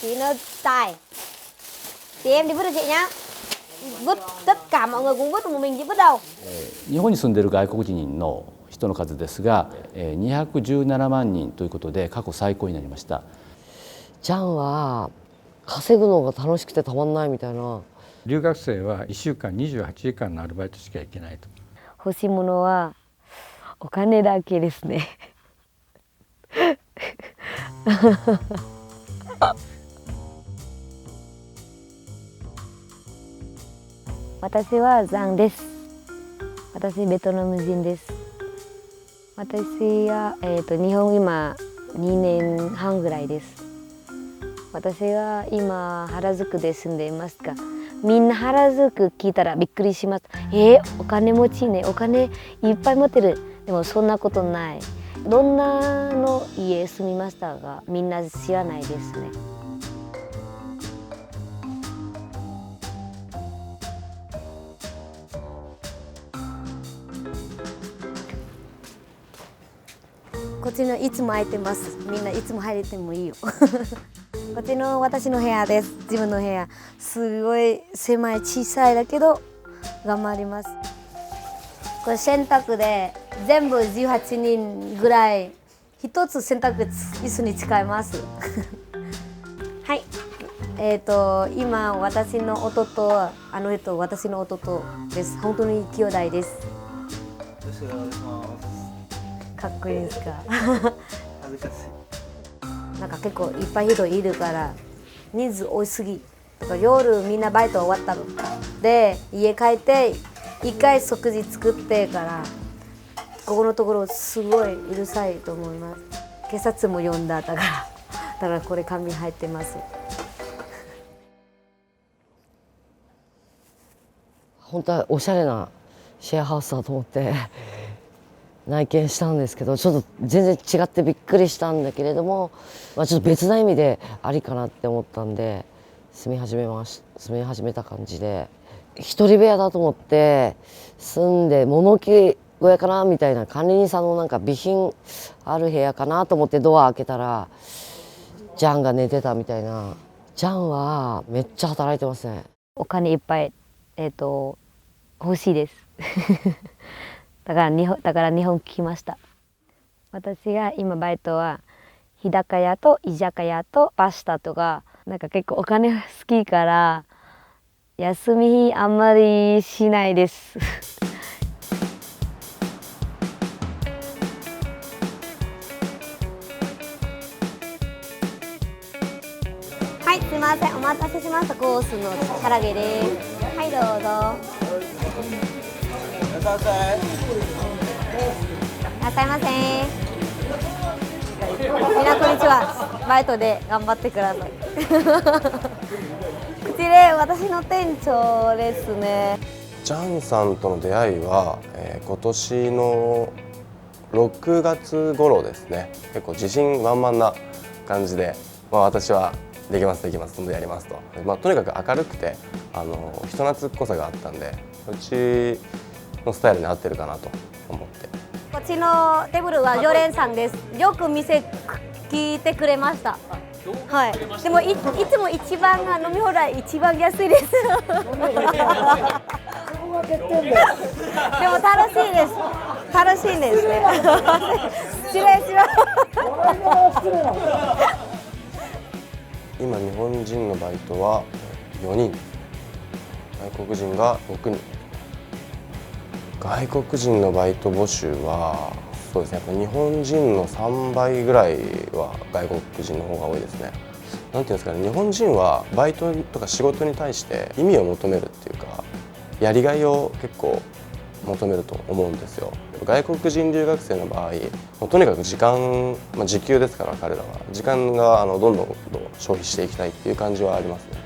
Chị nó tài. Thì em đi vứt cho chị nhá. Vứt tất cả mọi người cũng vứt một mình chị vứt đâu. 日本に住んでいる外国人の人の数ですが、217万人ということで過去最高になりました。ジャンは稼ぐのが楽しくてたまんないみたいな。留学生は1週間28時間のアルバイトしか行けないと。欲しいものはお金だけですね。私はザンです。私ベトナム人です。私は、日本今2年半ぐらいです。私は今原宿で住んでいますが、みんな原宿聞いたらびっくりします。お金持ちね、お金いっぱい持ってる。でもそんなことない。どんなの家住みましたが、みんな知らないですね。こっちのいつも空いてます。みんないつも入れてもいいよ。こっちの私の部屋です。自分の部屋。すごい狭い小さいだけど頑張ります。これ洗濯で全部18人ぐらい一つ洗濯椅子に使います。はい。今私の弟は私の弟です。本当に兄弟です。かっこいいですか。なんか結構いっぱい人いるから人数多いすぎとか、夜みんなバイト終わったので家帰って一回食事作ってから、ここのところすごいうるさいと思います。警察も呼んだだからこれ紙入ってます。本当はおしゃれなシェアハウスだと思って内見したんですけど、ちょっと全然違ってびっくりしたんだけれども、ちょっと別な意味でありかなって思ったんで住み始めた感じで、一人部屋だと思って住んで物置小屋かなみたいな、管理人さんのなんか備品ある部屋かなと思ってドア開けたらジャンが寝てたみたいな。ジャンはめっちゃ働いてますね。お金いっぱい、欲しいです。だから日本来ました。私が今バイトは日高屋と居酒屋とパスタとか、なんか結構お金好きから休みあんまりしないです。はい、すみません、お待たせしました。コースの唐揚げです。はい、どうぞ。いらっしゃいませ。みんなこんにちは。バイトで頑張ってください。こちら私の店長ですね。ジャンさんとの出会いは、今年の6月頃ですね。結構自信満々な感じで、私はできます、今度やりますと。とにかく明るくて人懐っこさがあったんで、うちのスタイルに合ってるかなと思って。こっちのテーブルは常連さんです。よく店聞いてくれました。はい。でもいつも一番飲み放題一番安いです。でも楽しいです。楽しいですね。失礼します。今日本人のバイトは4人、外国人が6人。外国人のバイト募集はそうですね、やっぱ日本人の3倍ぐらいは外国人の方が多いですね。なんていうんですかね、日本人はバイトとか仕事に対して意味を求めるっていうか、やりがいを結構求めると思うんですよ。外国人留学生の場合、もうとにかく時間、時給ですから彼らは時間がどんどん消費していきたいっていう感じはありますね。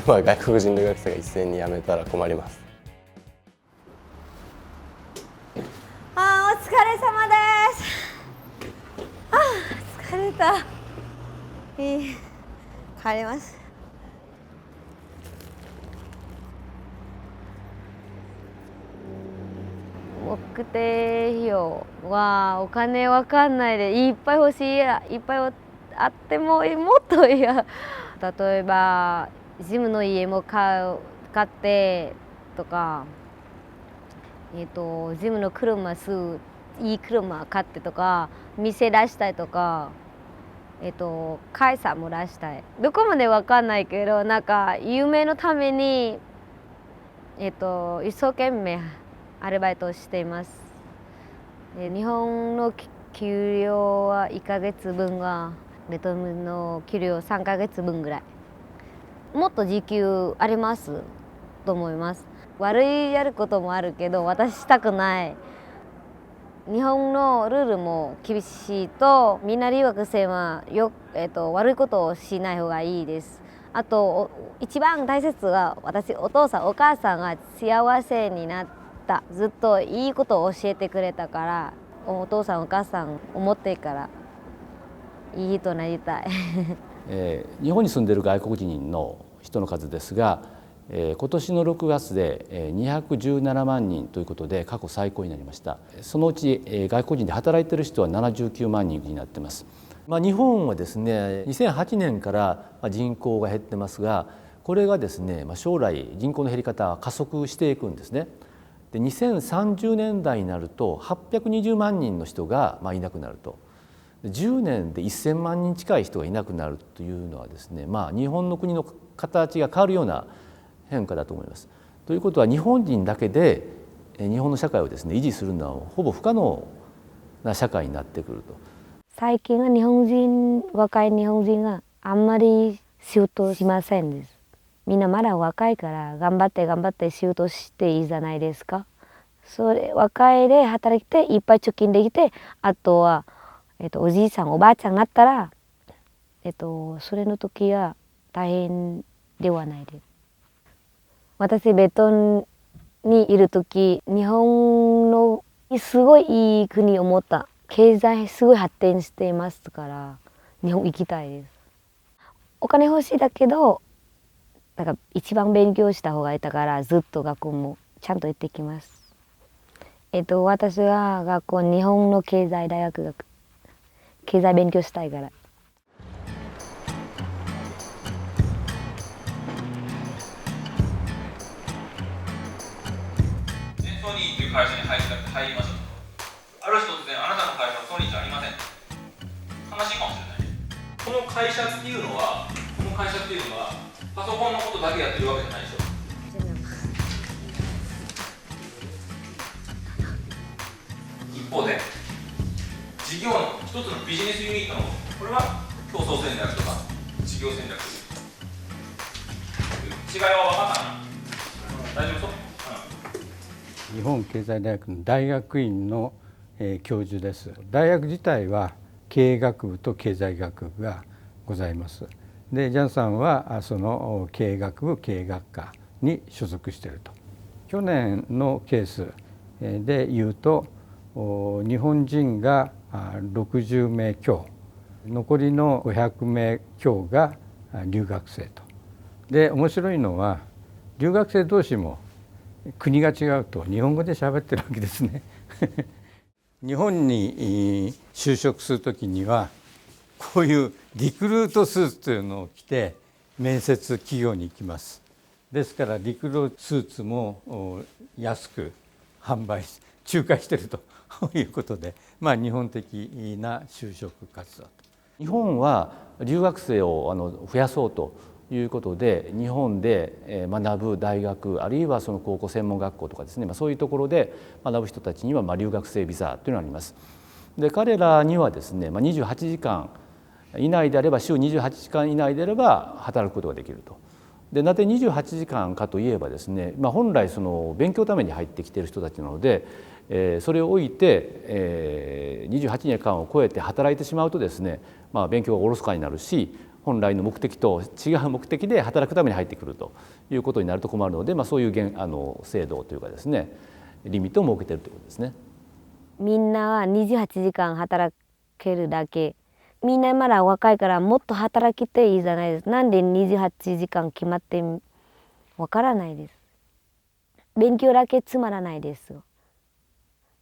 今外国人留学生が一斉に辞めたら困ります。お疲れ様です。疲れた。帰ります。目的費用はお金わかんないでいっぱい欲しい、いっぱいあってももっといや例えば自分の家も買ってとか、自分の車いい車買ってとか店出したいとか、会社も出したい。どこまでわかんないけどなんか夢のために、一生懸命アルバイトをしています。日本の給料は1ヶ月分がベトナムの給料3ヶ月分ぐらい。もっと時給ありますと思います。悪いやることもあるけど私したくない。日本のルールも厳しいとみんな留学生は悪いことをしない方がいいです。あと一番大切は私お父さんお母さんが幸せになった。ずっといいことを教えてくれたからお父さんお母さん思ってからいい人になりたい日本に住んでいる外国人の人の数ですが、今年の6月で217万人ということで過去最高になりました。そのうち外国人で働いている人は79万人になっています。日本はですね2008年から人口が減ってますが、これがですね将来人口の減り方は加速していくんですね。で2030年代になると820万人の人がいなくなると。10年で1000万人近い人がいなくなるというのはですね、日本の国の形が変わるような変化だと思います。ということは日本人だけで日本の社会をですね維持するのはほぼ不可能な社会になってくると。最近は若い日本人があんまり仕事しませんです。みんなまだ若いから頑張って仕事していいじゃないですか。それ若いで働いていっぱい貯金できて、あとは、おじいさんおばあちゃんになったら、それの時は大変ではないです。私ベトナムにいる時日本のすごいいい国を持った。経済すごい発展していますから日本行きたいです。お金欲しいだけどだから一番勉強した方がいいだからずっと学校もちゃんと行ってきます。私は学校日本の経済大学経済勉強したいから。ソニーという会社に入りましたと。ある日突然あなたの会社はソニーじゃありません。悲しいかもしれない。この会社っていうのはパソコンのことだけやってるわけじゃないでしょ。一方で事業の一つのビジネスユニットのこれは競争戦略とか事業戦略違いは分かったな。大丈夫そう？日本経済大学の大学院の教授です。大学自体は経営学部と経済学部がございます。でジャンさんはその経営学部経営学科に所属していると。去年のケースでいうと日本人が60名強、残りの500名強が留学生と。で面白いのは留学生同士も国が違うと日本語で喋ってるわけですね日本に就職するときにはこういうリクルートスーツというのを着て面接企業に行きます。ですからリクルートスーツも安く販売仲介しているということで、日本的な就職活動と。日本は留学生を増やそうということで日本で学ぶ大学あるいはその高校専門学校とかですね、そういうところで学ぶ人たちには留学生ビザというのがあります。で彼らにはですね28時間以内であれば週28時間以内であれば働くことができると。でなぜ28時間かといえばですね、本来その勉強のために入ってきている人たちなので、それを置いて28時間を超えて働いてしまうとですね、勉強がおろそかになるし本来の目的と違う目的で働くために入ってくるということになると困るので、そういう制度というかですねリミットを設けているということですね。みんなは28時間働けるだけ。みんなまだ若いからもっと働きていいじゃないです。なんで28時間決まってわからないです。勉強だけつまらないですよ。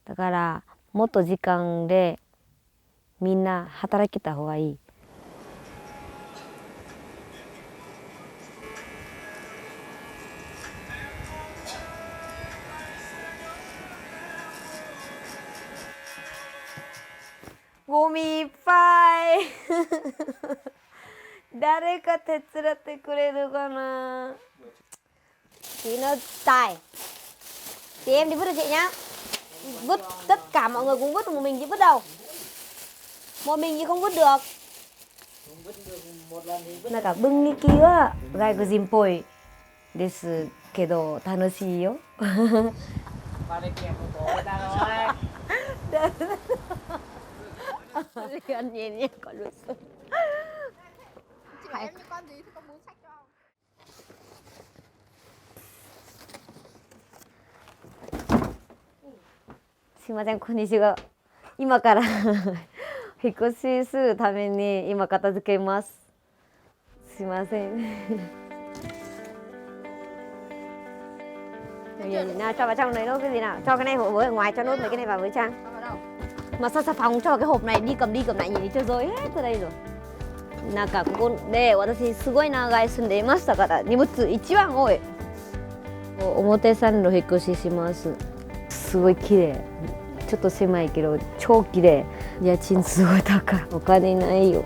だからもっと時間でみんな働きた方がいい。ゴミいっぱい誰か手伝ってくれるかな。Chị nó tài. Chị em đi vứt cho chị nhá. Vứt tất cả mọi người cũng vứt, một mình chị vứt đâu. Một mình chị không vứt được. なんか分離は外国人っぽいですけど楽しいよ。Anh nhìn nha, có luật sư. Chị bảo em như con gì thì con muốn sách cho ông. すいません、こんにちは。今から引っ越しするために今片付けます。すいません。nào cho vào trong này nốt cái gì nào, cho cái này với ở ngoài, cho nốt mấy cái này vào với Trang. Mà sao xà phòng cho cái hộp này đi cầm lại nhìn cho rối hết từ đây rồi. なんかここで私すごい長い住んでいましたから荷物一番多い。表参道引っ越しします。すごい綺麗。ちょっと狭いけど超綺麗。家賃すごい高い。お金ないよ。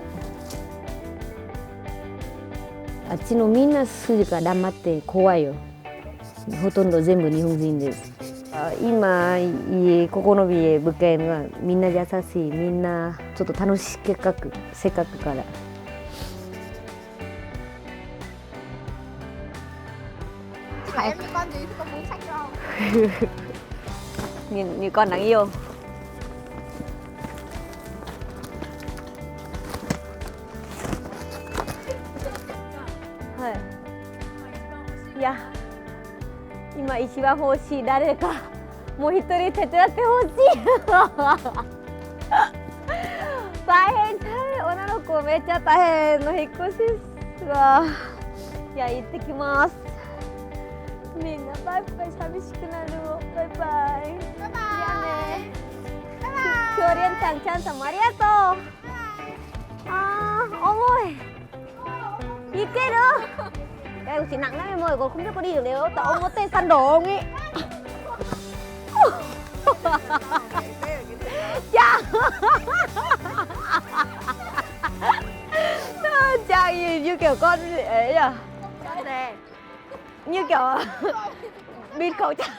あっちのみんな筋が黙って怖いよ。ほとんど全部日本人です。今ここの家物件はみんな優しい。みんなちょっと楽しいせっかくから。Chị bảo em như con gì thì con muốn sách cho ông. như con đáng yêu. Dạ. 今一番欲しい誰かもう一人手伝ってほしい大変女の子めっちゃ大変の引っ越しですわ。いや行ってきます。みんなバイバイ寂しくなるよ。バイバイ。バイバイ。じゃあね。バイバイ。今日りんちゃんちゃんさんもありがとう。à, ôi đi kia nữa. Em chỉ nặng lắm em ơi, còn không biết có đi được nếu tại ông có tên săn đồ không ý. Chà Chà như kiểu con ấy à, như kiểu bịt khẩu trang.